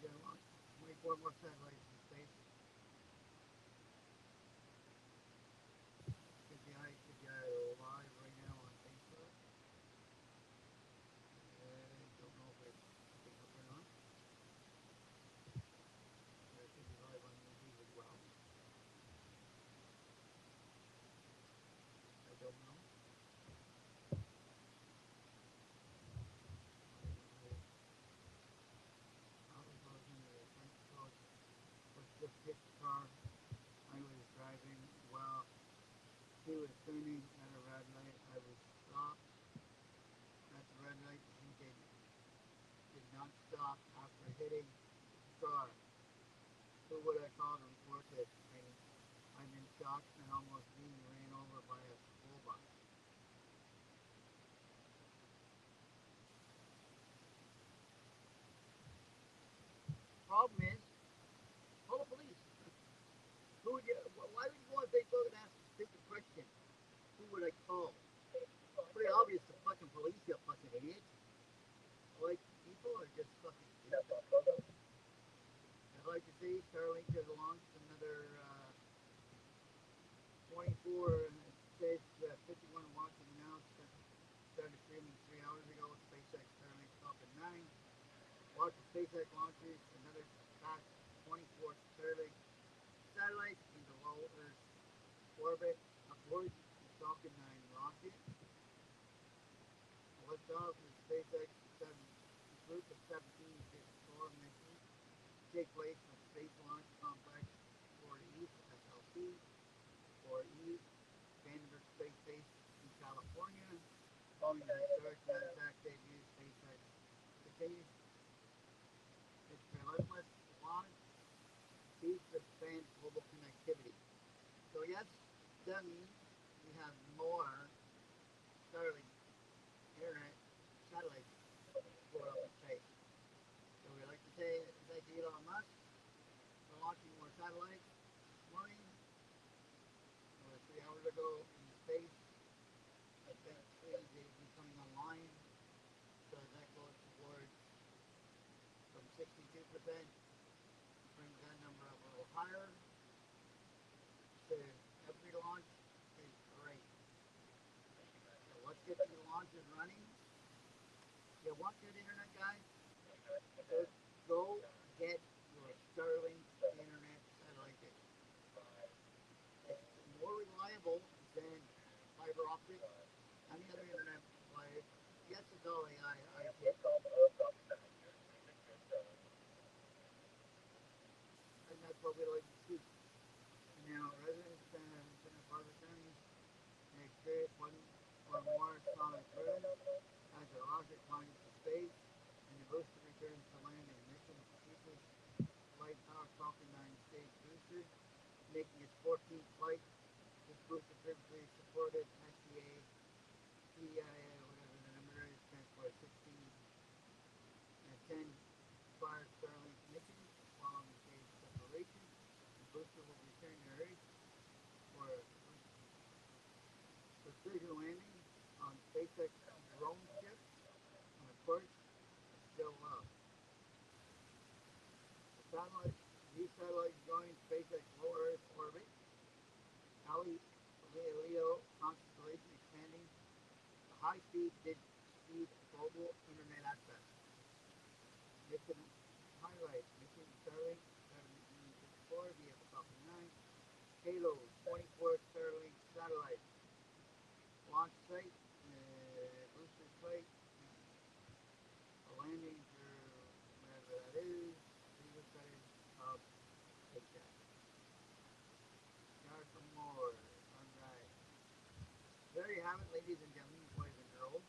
gonna launch 24 more satellites in space. Could you live right now on Facebook? I don't know if it's picking up or not. But it could be live on YouTube as well. I don't know. I was looking at a French coach was just hit the car. I was driving while he was turning at a red light. I was stopped at the red light. He did not stop after hitting the car. Who would I call to report this? I'm in shock and almost being ran over by a school bus. Problem is, call the police. Who would you? Why would you go on Facebook and ask a stupid question? Who would I call? Pretty obvious, the fucking police, you fucking idiot. Like, people are just fucking stupid. I'd like to see Starlink has launched another 24, and it says 51 watching now. Started streaming 3 hours ago. SpaceX Starlink Falcon 9. Watch the SpaceX launches another fast 24 Starlink satellites into low Earth orbit. Aboard the Falcon 9 rocket. Liftoff of SpaceX group of 17 to explore missions take place from Space Launch Complex 4 East SLC 4 East Vandenberg Space Base in California. Following the historic NASDAQ debut, SpaceX continues its relentless launch seeks to expand global connectivity. So yes, that means we have more Starlink internet satellites going up in space. So we like to say thank you Elon Musk for launching more satellites this morning. Or 3 hours ago in space. I think they'll be coming online. So that goes towards from 62%, brings that number up a little higher. So every launch is great. So let's get these launches running. You want good internet, guys? Just go get your Starlink internet satellite dish. It's more reliable than fiber optic, any other internet provider. Yes, it's all AI shit, and that's what we like to see. Now, residents in Santa Barbara County may experience one or more sonic burns as the rocket climbs to space and the booster returns to land in mission cheapest flight powered Falcon 9 stage booster, making its 14th flight. This booster previously supported SDA, PIA, whatever the number is, transport 16 and 10 fire Starlink missions. Following stage separation, the booster will return to Earth for a precision landing on SpaceX drone ship, and of course, still love. The satellite, these satellites join SpaceX low Earth orbit, Leo constellation expanding the high-speed speed global internet access. Mission highlights: Mission Starlink 1764 via Falcon 9, payload 24 Starlink satellites, launch site, booster site, a landing for whatever that is, legal center of SpaceX. Start for more. Alright. There you have it, ladies and gentlemen, boys and girls.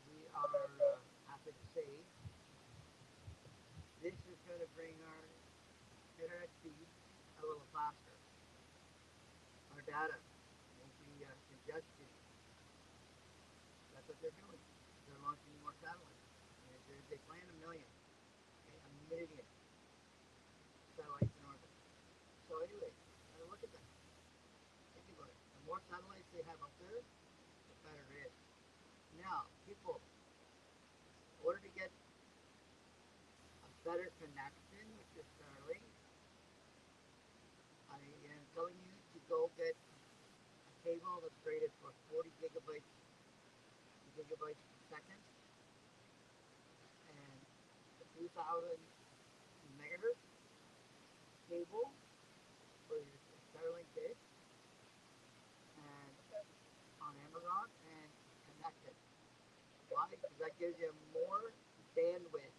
We are happy to say this is going to bring our internet speed a little faster. Our data won't be congested. That's what they're doing. They're launching more satellites. They plan a million. Okay, a million satellites in orbit. So anyway, look at that. Think about it. The more satellites they have up there, the better it is. Now, people, in order to get better connection with your Starlink. I am telling you to go get a cable that's rated for 40 gigabytes per second and a 2000 megahertz cable for your Starlink dish and on Amazon and connect it. Why? Because that gives you more bandwidth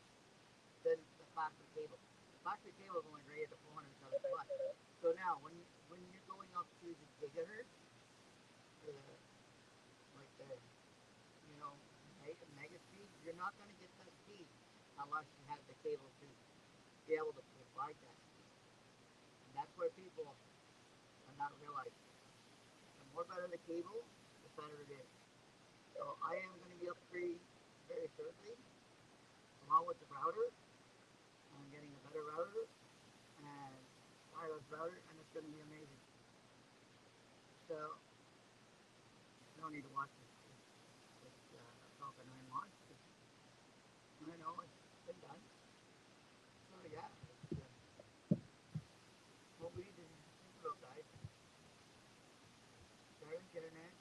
than the factory cable. The factory cable is only rated to 470 plus. So now, when you're going up to the gigahertz, or the like the mega speed, you're not going to get that speed unless you have the cable to be able to provide that speed. And that's where people are not realizing. The more better the cable, the better it is. So I am going to be upgrading very shortly, along with the router. I'm getting a better router and wireless router, and it's going to be amazing. So you don't need to watch this Falcon 9 launch. I know it's been done. So yeah, what we need to think about, guys. Starlink Internet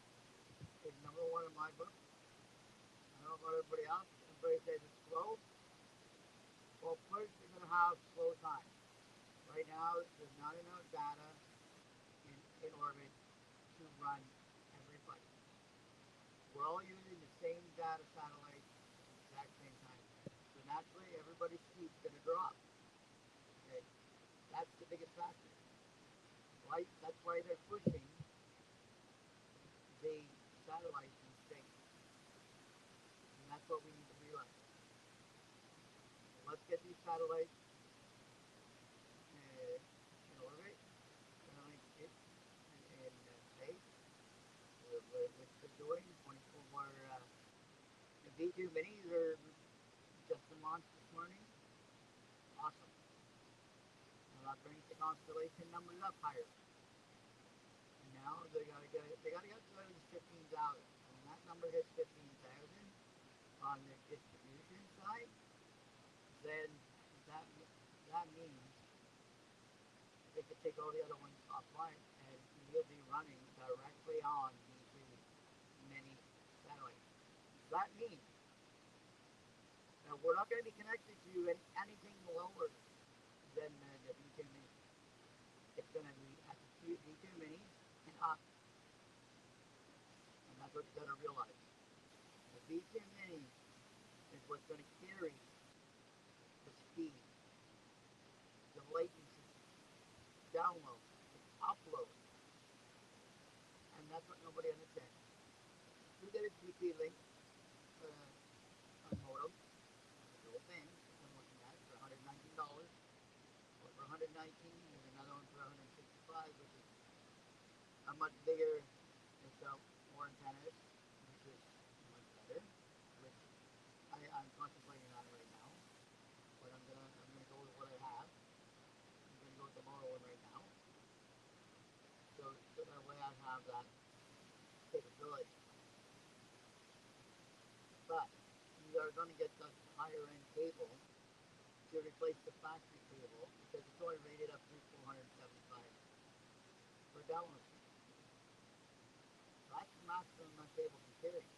is number one in my book. I don't know about everybody else. Everybody says it's slow. Well, first you're going to have slow time. Right now, there's not enough data in orbit to run everybody. We're all using the same data satellite at the exact same time. So naturally, everybody's speed's going to drop. Okay? That's the biggest factor. Right? That's why they're pushing the satellites in space. And that's what we need to realize. Let's get these satellites in orbit, Starlink in space, which they're doing. 24 the V2 minis are just launched this morning. Awesome. Now that brings the constellation numbers up higher. And now they gotta get to at least 15,000. And when that number hits 15,000 on the distribution side, then that that means they could take all the other ones offline, and you'll be running directly on V2 mini satellites. That means that we're not going to be connected to anything lower than the V2 mini. It's going to be at the V2 minis and up, and that's what you got to realize. The V2 mini is what's going to carry the speed, the latency, download, upload, and that's what nobody understands. You get a GP link on modem, the whole thing, I'm looking at for $119, or for $119, there's another one for $165, which is a much bigger, it's more antennas, which is much better, which I'm contemplating on right now, but I'm gonna go with what I have. I'm gonna go with the model one right now, so that way I have that capability. But you are going to get the higher end cable to replace the factory cable because it's only rated up to 475 for download speed. So that's the maximum my cable can carry.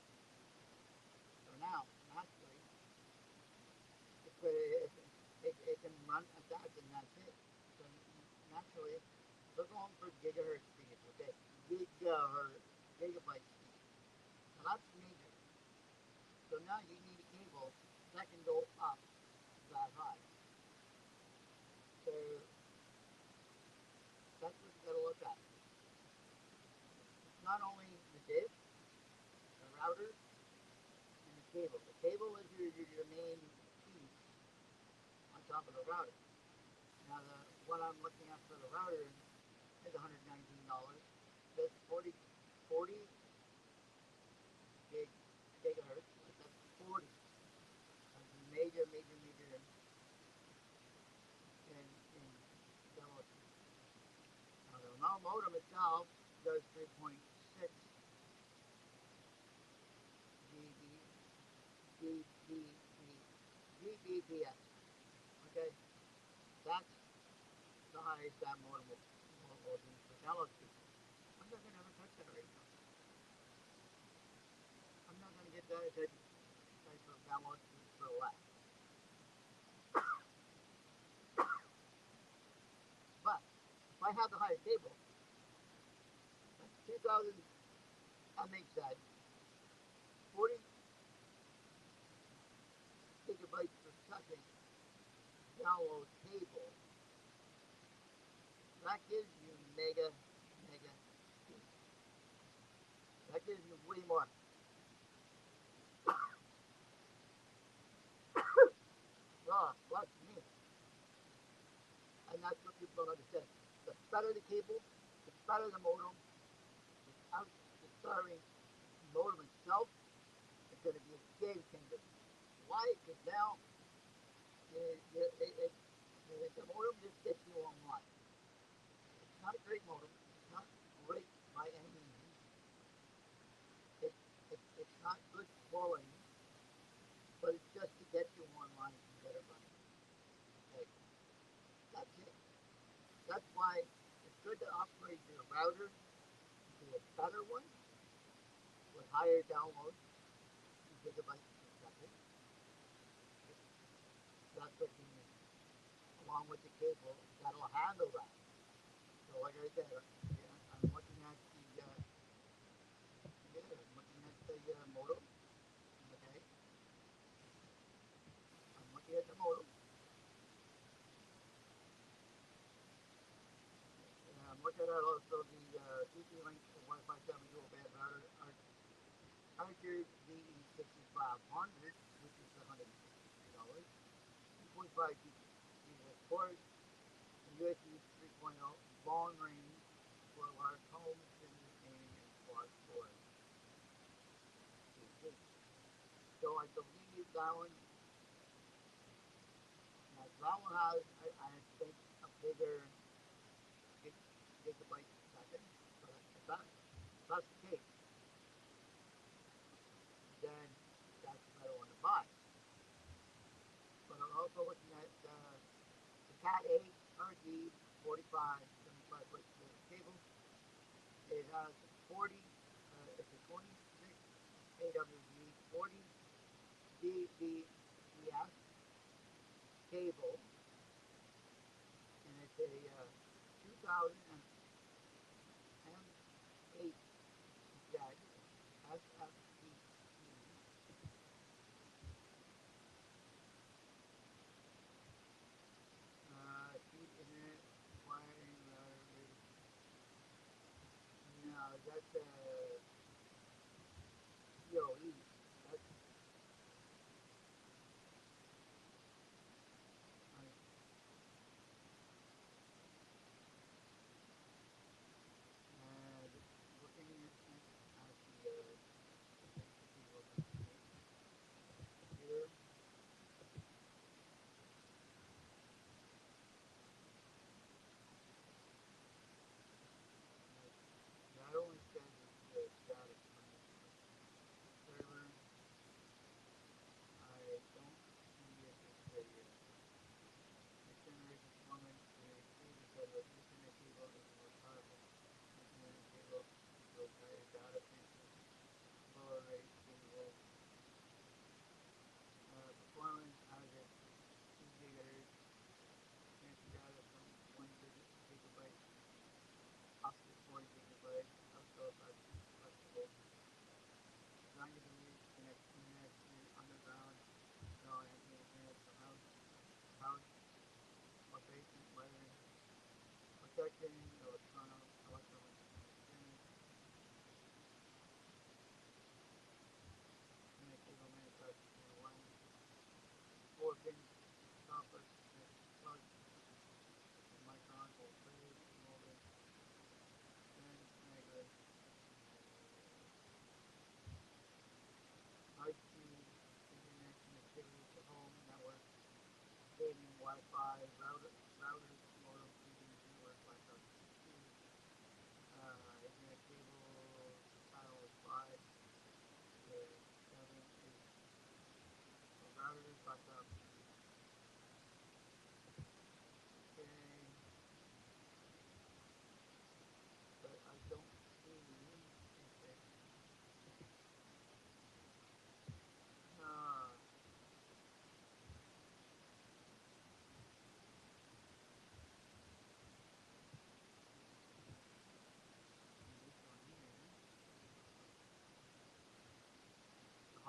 So now, naturally, it can run at that, and that's it. So naturally, we're going for gigahertz speed, okay? Gigabyte speed. Now that's major. So now you need a cable that can go up that high. So that's what you got to look at. It's not only the dish, the router, and the cable. The cable is your main piece on top of the router. Now the what I'm looking at for the router is $119. That's 40 gig gigahertz. That's 40. That's major in velocity. Now the modem itself does 3.6 GB, GBP, GBPS. Okay, size that modem will be for download speed. I'm not going to ever touch that right now. I'm not going to get that type of download speed for less. But if I have the higher cable, that's 2,000 MHz, 40 gigabytes per second download cable. That gives you mega speed. That gives you way more. Oh, bless me. And that's what people don't understand. The better the cable, the better the modem. Without the starring modem itself, it's going to be a game changer. Why? Because now the modem just gets you online. It's not a great modem. It's not great by any means. It's not good quality, but it's just to get you online and get it running. Okay, that's it. That's why it's good to upgrade your router to a better one with higher downloads, 2 gigabytes per second. That's what you need, along with the cable that'll handle that. So, like I said, yeah, I'm looking at the modem. Okay, I'm looking at the modem. And I'm looking at also the TP-Link Wi-Fi 7 dual band router Archer VE6500, which is $163. 2.5 gigabit port, USB 3.0 long range for large home, business, gaming, and quad storage. So I believe that one has, I think, a bigger gigabyte per second. But if that's the case, then that's a better one to buy. But I'm also looking at the Cat 8 RG 45 75 foot cable. It has 40, it's a 26 AWG 40 DVBS cable, and it's a 2000 M8 Z SFP speed internet wiring router. No, that's a PoE. That's just looking at the cable here. That only says it's the static connection. Server, I don't see if it's a next generation performance. The cable said Ethernet cable is more powerful. Ethernet cable goes higher data transfer. Lower rate cable. Performance has it 2 gigahertz. Transfer data from 1 gigabyte up to 40 gigabytes. Also flexible. Designed to be used to connect internet to underground. So I have the internet from house or basement wiring. Protection, electronic interference. Internet cable manufactured in one. 4-pin copper plug. Micron or trade molded. Then snagger. High-speed internet connectivity to home network. Gaming, Wi-Fi, routers, modem, TV, network, laptop, computers. Ethernet cable, panel is 5. The 7 is for routers, laptop. Okay.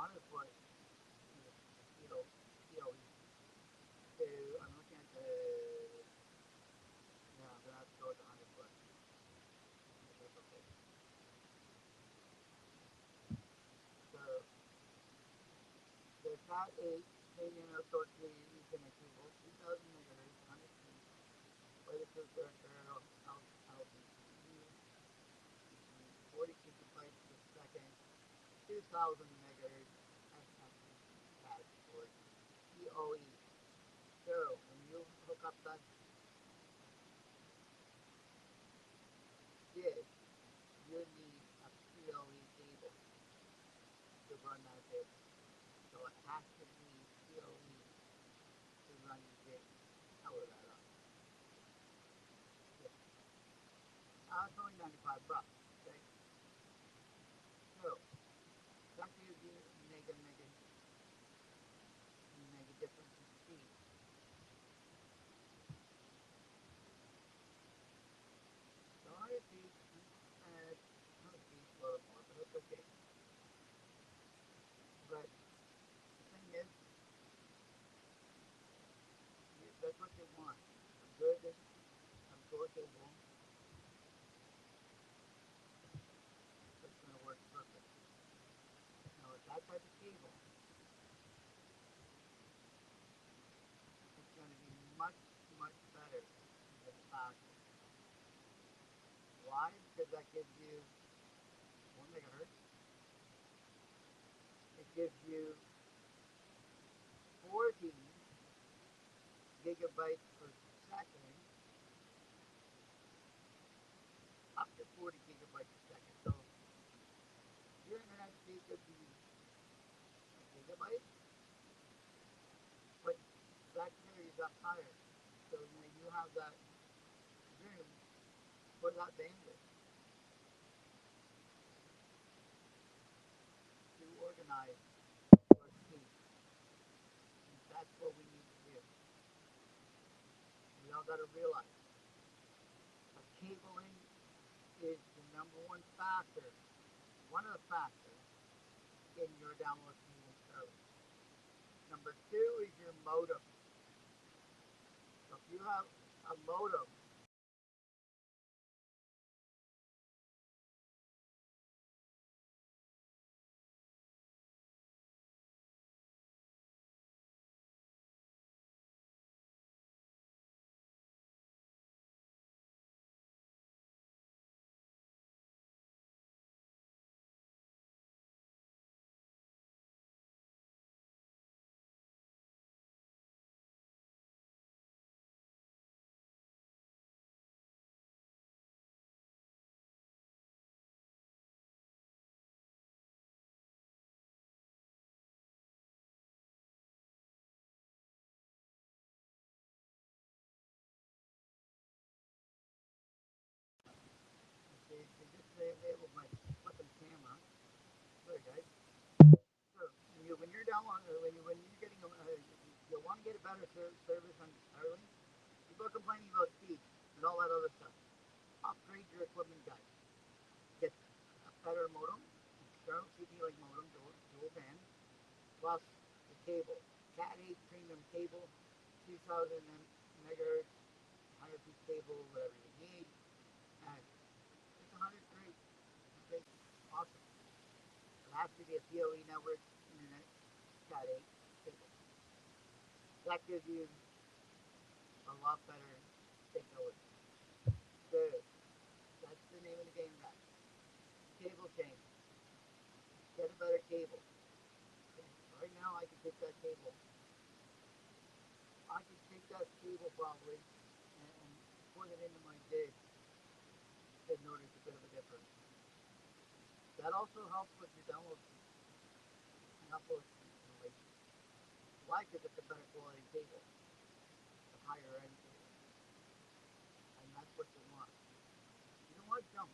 100 foot, you know, POE. So I'm looking at the, yeah, I'm gonna have to go with the 100 foot. That's okay. So the Cat 8 Canadian outdoor Canadian Ethernet cable, 3,000 megahertz, 100 feet, wireless character, LTE, 40 gigabytes per second, 2,000 megahertz, SME CAD port, PoE. So when you hook up that dish, you need a PoE cable to run that dish. So it has to be PoE to run the dish. Power that up. Yeah. It's only 95 bucks. Okay. So that gives you mega difference in speed. So 100 feet, uh, 100 feet, a little more, but that's okay. But the thing is, that's what you want. A good outdoor cable that's going to work perfect. Now with that type of cable, it's going to be much, much better than faster. Why? Because that gives you 1 megahertz. It gives you 40 gigabytes per second, up to 40 gigabytes per second. So your internet speed could be a gigabyte, but that carries up higher. So when you have that room for that bandwidth to organize your speed, and that's what we need to do. We all got to realize that cabling is the number one factor, one of the factors in your download speed and service. Number two is your modem. So if you have a modem, they just enabled my flipping camera. Sorry guys. So when you're downloading, when you're getting, you want to get a better service on Starlink. People are complaining about speed and all that other stuff. Upgrade your equipment, guys. Get a better modem, external CP-Link modem, dual band, plus the cable. Cat 8 premium cable, 2,000 megahertz, 100 feet cable, whatever you need, and it's 100 great. Okay, awesome. It has to be a PoE network internet Cat 8 cable. That gives you a lot better capability. So that's the name of the game, guys. Cable change. Get a better cable. Okay. Right now, I can take that cable. I can take that cable probably and put it into my dish and notice a bit of a difference. That also helps with your download speed and upload speed and latency. Why? Because it's a better quality cable, a higher end cable, and that's what you want. You don't want junk.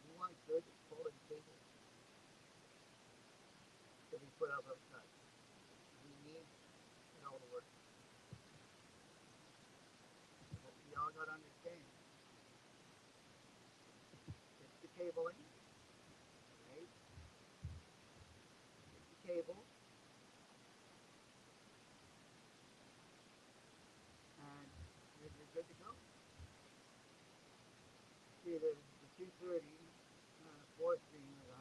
You want good quality cable to be put out outside. We need it all to work. But we all got to understand it's the cabling, right? It's the cable, 30. Fourth stream is $119. I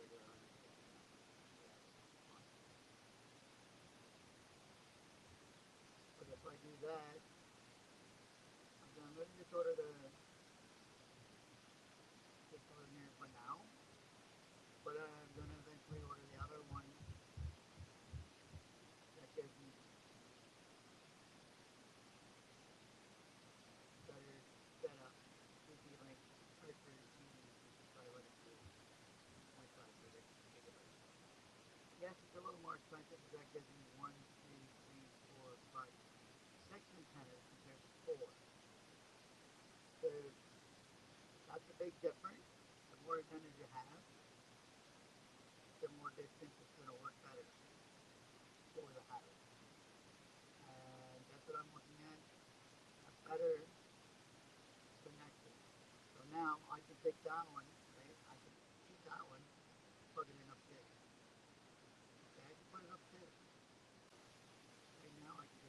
got 169. Yeah, but if I do that, I'm going to just order this one here for now. But I'm going to eventually order the other one that gives me better setup. Would be like hyper TV 5500 gigabytes. Yes, it's a little more expensive, but that gives me 1, 2, 3, 4, 5, 6 antennas compared to 4. So that's a big difference. The more antennas you have, the more distance it's going to work better for the house. And that's what I'm looking at, a better connection. So now I can take that one, right? I can keep that one, plug it in upstairs. Okay, I can put it upstairs. Right now I can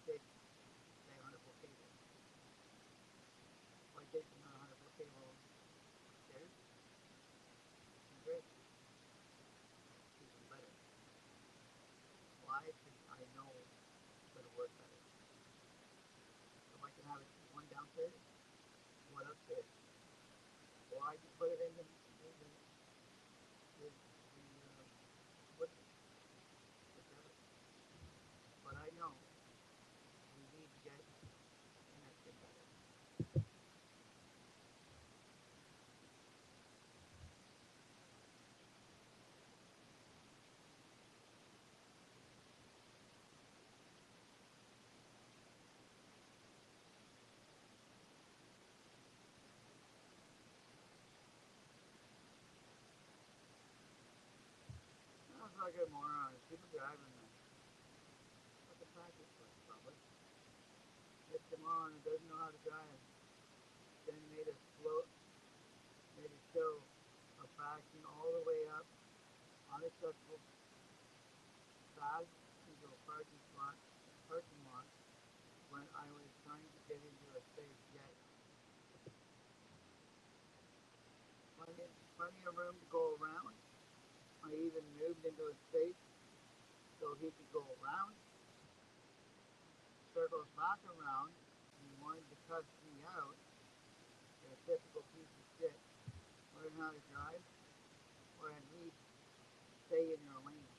take say 100 volt cable. If I take the 100 volt cable upstairs, it's great. It's even better. Why? Because I know it's going to work better. So I can have it one downstairs, one upstairs. Or I can put it in whichever. But I know we need to get connected better. Sounds like a moron. People driving the fucking package bus, probably. If the moron who doesn't know how to drive, then made a show of backing all the way up, unacceptable, fast into a parking lot when I was trying to get into a safe jet. Plenty of room to go around. I even moved into a space so he could go around, circles back around, and he wanted to cuss me out. You're a typical piece of shit. Learn how to drive, or at least stay in your lane.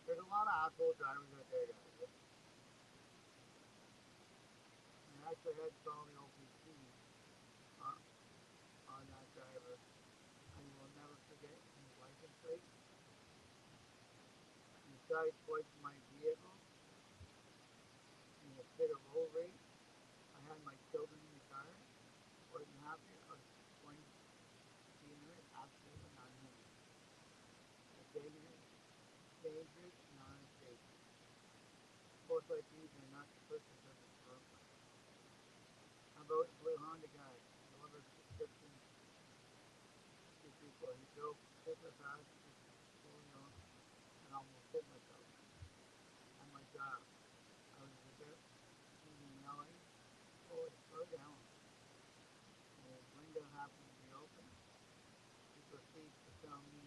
There's a lot of asshole drivers out there, guys. And I actually had to call the OPC uh, on that driver. I will never forget his license plate. He started pointing my vehicle in a fit of roll rage. I had my children in the car. Wasn't happy. I was going to be in it. Absolutely not him. It's dangerous and unsafe. Both like these are not the purpose of this program. How about the blue Honda guy? Delivers prescriptions to people. He drove super fast, pulling on, and almost hit myself. At my job, I was about even yelling, "Oh, slow down!" And his window happened to be open. He proceeds to tell me,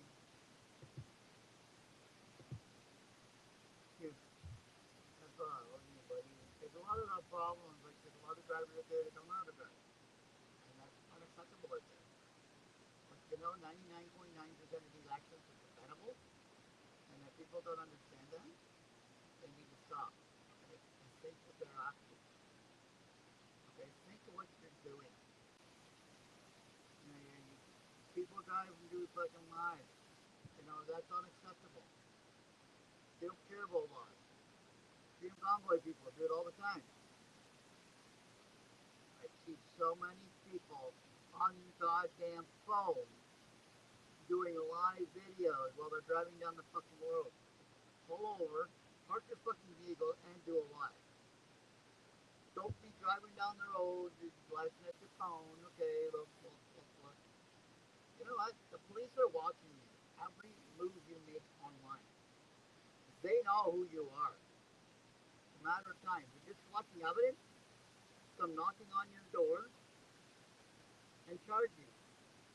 "Dude, that's all I love you, buddy." There's a lot of problems. Like there's a lot of drivers out there that don't know how to drive, and that's unacceptable out there. But you know, 99.9% of these accidents are preventable, and if people don't understand that, they need to stop. Okay, and think what they're asking. Okay, think of what you're doing. People drive and do fucking lies. You know, that's unacceptable. They don't care about laws. Freedom convoy people do it all the time. I see so many people on the goddamn phone doing live videos while they're driving down the fucking road. Pull over, park your fucking vehicle, and do a live. Don't be driving down the road, just blasting at your phone. Okay, look. You know what? The police are watching you. Every move you make online. They know who you are. It's a matter of time. They're just collecting evidence, some knocking on your door, and charge you.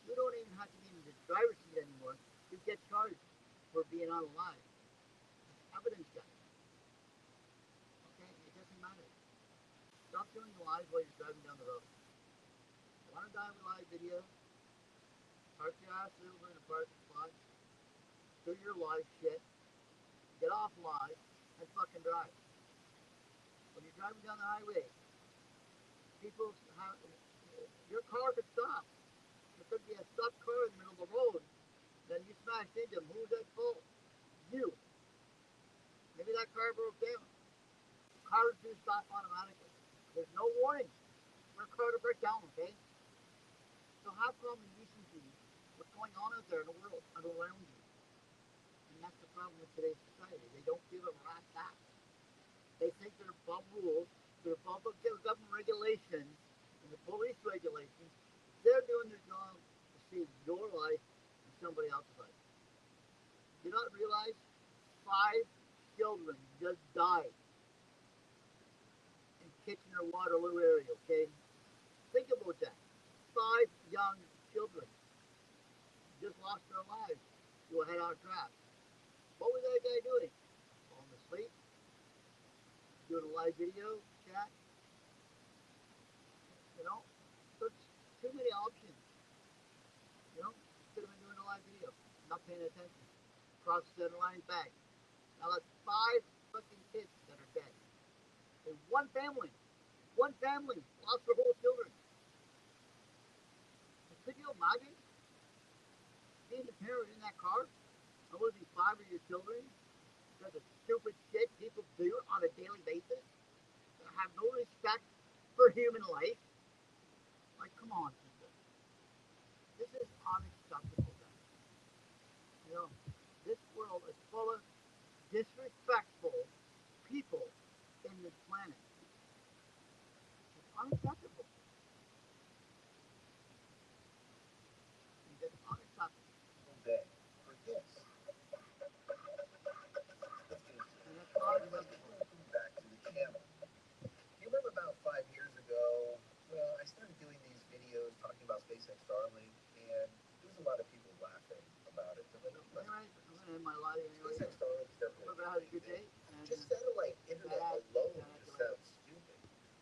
You don't even have to be in the driver's seat anymore. You get charged for being on live. It's evidence, guys. Okay? It doesn't matter. Stop doing live while you're driving down the road. You want to die with live video? Park your ass over in a parking spot. Do your live shit. Get off live and fucking drive. When you're driving down the highway, people have, your car could stop. There could be a stopped car in the middle of the road. Then you smash into them. Who's at fault? You. Maybe that car broke down. Cars do stop automatically. There's no warning for a car to break down, okay? So have common decency. What's going on out there in the world and around you? And that's the problem with today's society. They don't give a rat's ass. They think they're above rules, they're above the government regulations and the police regulations. They're doing their job to save your life and somebody else's life. Do you not realize 5 children just died in Kitchener Waterloo area, okay? Think about that. 5 young children just lost their lives to a head-on crash. What was that guy doing? Falling asleep, doing a live video chat, you know? There's too many options, you know? Could have been doing a live video, not paying attention. Cross the center line, bang. Now that's 5 fucking kids that are dead. In one family lost their whole children. And could you imagine being the parent in that car and losing 5 of your children because of stupid shit people do on a daily basis that have no respect for human life? Like, come on, people. This is unacceptable, guys. You know, this world is full of disrespectful people in this planet. It's unacceptable. It's unacceptable. Day for this. Let's get into And it. it's Welcome unacceptable. back to the channel. Do you remember about 5 years ago? Well, I started doing these videos talking about SpaceX Starlink, and there was a lot of people laughing about it. So So, anyways, I'm going to end my live anyway. SpaceX Starlink is definitely Hope a you good had a thing. good They day. And just settle